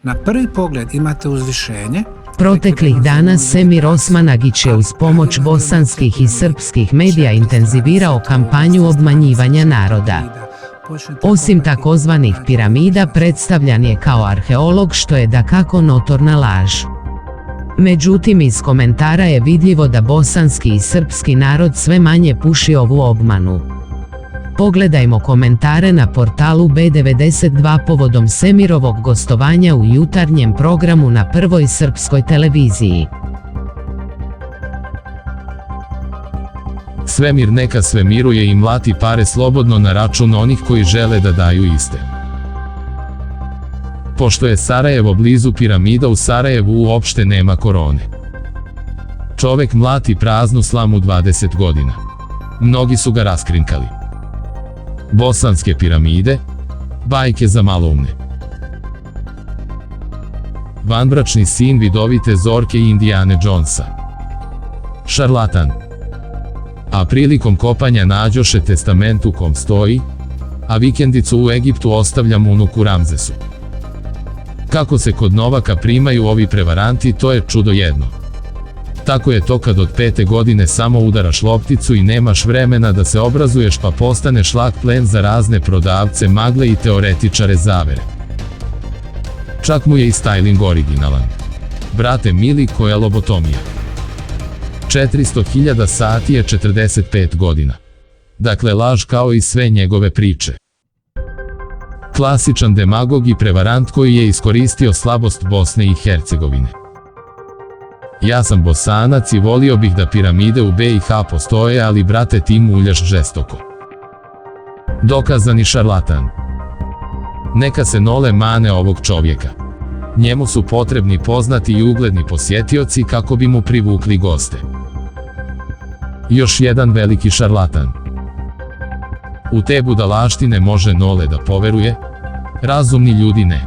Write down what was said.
Na prvi pogled imate uzvišenje. Proteklih dana Semir Osmanagić je uz pomoć bosanskih i srpskih medija intenzivirao kampanju obmanjivanja naroda. Osim takozvanih piramida, predstavljan je kao arheolog, što je dakako notorna laž. Međutim, iz komentara je vidljivo da bosanski i srpski narod sve manje puši ovu obmanu. Pogledajmo komentare na portalu B92 povodom Semirovog gostovanja u jutarnjem programu na Prvoj srpskoj televiziji. Svemir neka svemiruje i mlati pare slobodno na račun onih koji žele da daju iste. Pošto je Sarajevo blizu piramida, u Sarajevu uopšte nema korone. Čovek mlati praznu slamu 20 godina. Mnogi su ga raskrinkali. Bosanske piramide, bajke za maloumne. Vanbračni sin vidovite Zorke i Indijane Jonesa. Šarlatan. A prilikom kopanja nađoše testament u kom stoji: a vikendicu u Egiptu ostavljam unuku Ramzesu. Kako se kod Novaka primaju ovi prevaranti, to je čudo jedno. Tako je to kad od 5. godine samo udaraš lopticu i nemaš vremena da se obrazuješ, pa postaneš lak plen za razne prodavce magle i teoretičare zavere. Čak mu je i styling originalan. Brate mili, koja lobotomija. 400.000 sati je 45 godina. Dakle, laž kao i sve njegove priče. Klasičan demagog i prevarant koji je iskoristio slabost Bosne i Hercegovine. Ja sam Bosanac i volio bih da piramide u BiH postoje, ali brate ti muljaš žestoko. Dokazani šarlatan. Neka se nole mane ovog čovjeka. Njemu su potrebni poznati i ugledni posjetioci kako bi mu privukli goste. Još jedan veliki šarlatan. U te budalaštine može nole da poveruje, razumni ljudi ne.